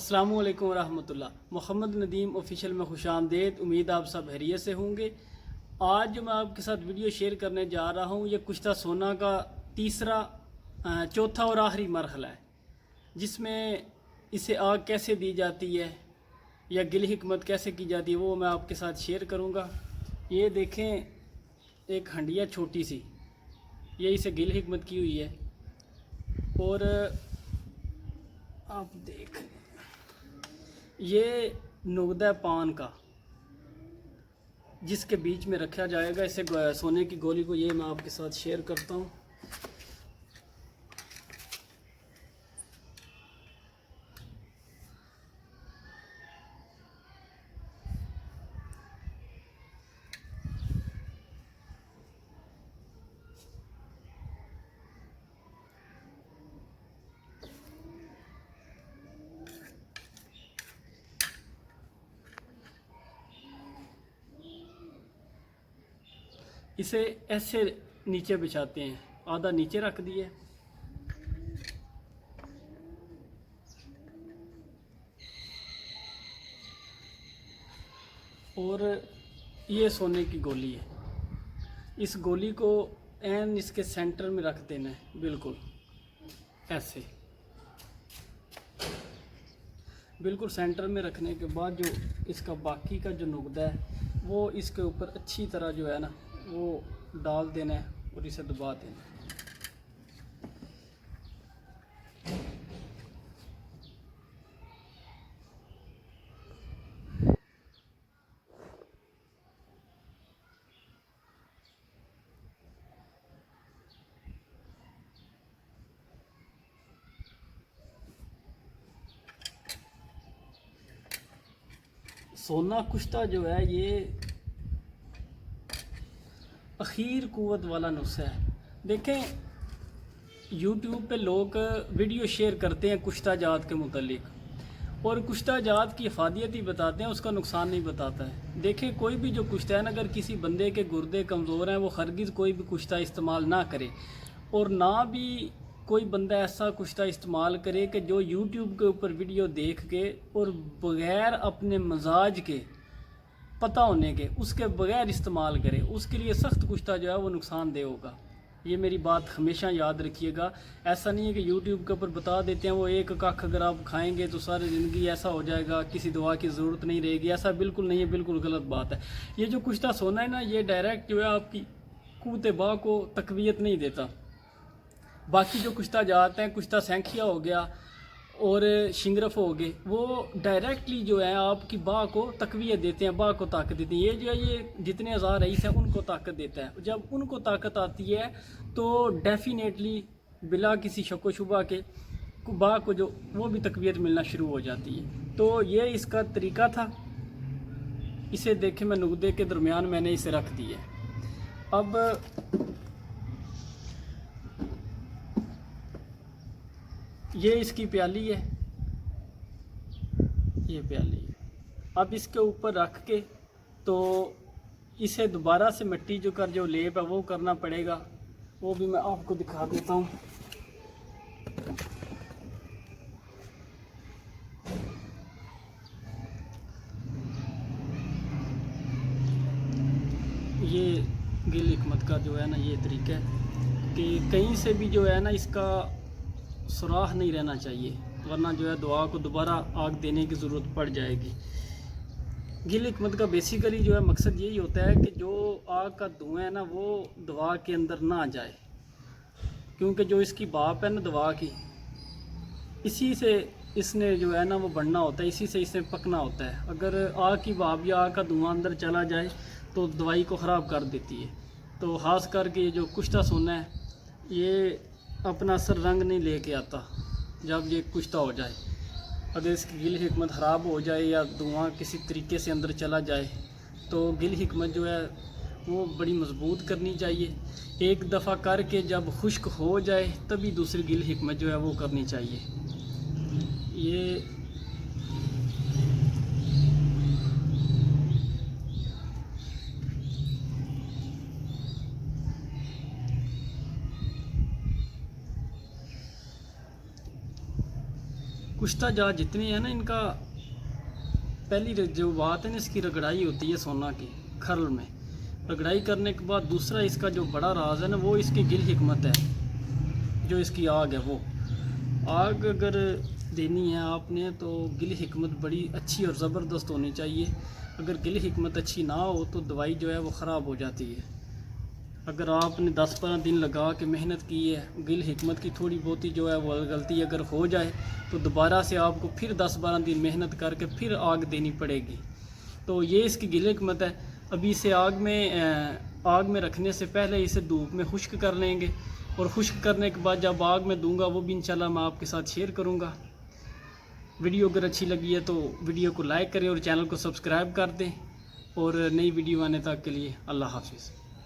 अस्सलामु अलैकुम रहमतुल्लाह। मोहम्मद नदीम ऑफिशियल में खुशामदीद। उम्मीद आप सब खैरियत से होंगे। आज जो मैं आपके साथ वीडियो शेयर करने जा रहा हूँ, ये कुश्ता सोना का चौथा और आखिरी मरहला है, जिसमें इसे आग कैसे दी जाती है या गिल हिकमत कैसे की जाती है वो मैं आपके साथ शेयर करूँगा। ये देखें, एक हंडिया छोटी सी, ये इसे गिल हिकमत की हुई है। और आप देख, ये नुगदा पान का जिसके बीच में रखा जाएगा इसे सोने की गोली को, ये मैं आपके साथ शेयर करता हूँ। इसे ऐसे नीचे बिछाते हैं, आधा नीचे रख दिए, और ये सोने की गोली है। इस गोली को एन इसके सेंटर में रख देना है, बिल्कुल ऐसे, बिल्कुल सेंटर में रखने के बाद जो इसका बाकी का जो नुगदा है वो इसके ऊपर अच्छी तरह जो है ना वो डाल देना है और इसे दबा देना है। सोना कुश्ता जो है ये अखीर कुव्वत वाला नुस्खा है। देखें, यूट्यूब पे लोग वीडियो शेयर करते हैं कुश्ता जात के मुतालिक, और कुश्ता जात की अफादियत ही बताते हैं, उसका नुकसान नहीं बताता है। देखें, कोई भी जो कुश्ता है ना, अगर किसी बंदे के गुर्दे कमज़ोर हैं वो हरगिज़ कोई भी कुश्ता इस्तेमाल ना करे, और ना भी कोई बंदा ऐसा कुश्ता इस्तेमाल करे कि जो यूट्यूब के ऊपर वीडियो देख के और बग़ैर अपने मजाज के पता होने के उसके बगैर इस्तेमाल करे, उसके लिए सख्त कुश्ता जो है वो नुकसानदेह होगा। ये मेरी बात हमेशा याद रखिएगा। ऐसा नहीं है कि यूट्यूब के ऊपर बता देते हैं वो एक कख अगर आप खाएंगे तो सारी ज़िंदगी ऐसा हो जाएगा, किसी दवा की ज़रूरत नहीं रहेगी। ऐसा बिल्कुल नहीं है, बिल्कुल गलत बात है। ये जो कुश्ता सोना है ना, ये डायरेक्ट जो है आपकी क़ुव्वत बा को तक़वियत नहीं देता। बाकी जो कुश्ता जाते हैं, कुश्ता सैंखिया हो गया और शिंगरफ हो गए, वो डायरेक्टली जो है आपकी बाह को तकवीत देते हैं, बाह को ताकत देते हैं। ये जो है ये जितने हज़ार रईस हैं उनको ताकत देता है। जब उनको ताकत आती है तो डेफिनेटली बिला किसी शक व शुबा के बाह को जो वो भी तकवीत मिलना शुरू हो जाती है। तो ये इसका तरीका था। इसे देखें, मैं नुगदे के दरमियान मैंने इसे रख दिया। अब ये इसकी प्याली है, ये प्याली है। अब इसके ऊपर रख के तो इसे दोबारा से मिट्टी जो लेप है वो करना पड़ेगा, वो भी मैं आपको दिखा देता हूँ। ये गिल हिकमत का जो है ना ये तरीका है कि कहीं से भी जो है ना इसका सुराख नहीं रहना चाहिए, वरना जो है दुआ को दोबारा आग देने की ज़रूरत पड़ जाएगी। गिल हिकमत का बेसिकली जो है मकसद यही होता है कि जो आग का धुआं है ना वो दवा के अंदर ना जाए, क्योंकि जो इसकी भाप है ना दवा की, इसी से इसने जो है ना वो बढ़ना होता है, इसी से इसने पकना होता है। अगर आग की भाप या आग का धुआं अंदर चला जाए तो दवाई को ख़राब कर देती है। तो ख़ास करके ये जो कुश्ता सोना है ये अपना असर रंग नहीं लेके आता जब ये कुश्ता हो जाए। अगर इसकी गिल हिकमत ख़राब हो जाए या धुआं किसी तरीके से अंदर चला जाए तो गिल हिकमत जो है वो बड़ी मजबूत करनी चाहिए। एक दफ़ा करके जब खुश्क हो जाए तभी दूसरी गिल हिकमत जो है वो करनी चाहिए। ये कुश्ता जात जितने हैं ना, इनका पहली जो बात है ना, इसकी रगड़ाई होती है सोना की खरल में। रगड़ाई करने के बाद दूसरा इसका जो बड़ा राज है ना, वो इसकी गिल हिकमत है। जो इसकी आग है, वो आग अगर देनी है आपने तो गिल हिकमत बड़ी अच्छी और ज़बरदस्त होनी चाहिए। अगर गिल हिकमत अच्छी ना हो तो दवाई जो है वो ख़राब हो जाती है। अगर आपने 10-12 दिन लगा के मेहनत की है, गिल हिकमत की थोड़ी बहुत ही जो है वो गलती अगर हो जाए तो दोबारा से आपको फिर 10-12 दिन मेहनत करके फिर आग देनी पड़ेगी। तो ये इसकी गिल हिकमत है। अभी इसे आग में रखने से पहले इसे धूप में खुश्क कर लेंगे, और खुश्क करने के बाद जब आग में दूंगा वो भी इंशाल्लाह मैं आपके साथ शेयर करूँगा। वीडियो अगर अच्छी लगी है तो वीडियो को लाइक करें और चैनल को सब्सक्राइब कर दें, और नई वीडियो आने तक के लिए अल्लाह हाफिज़।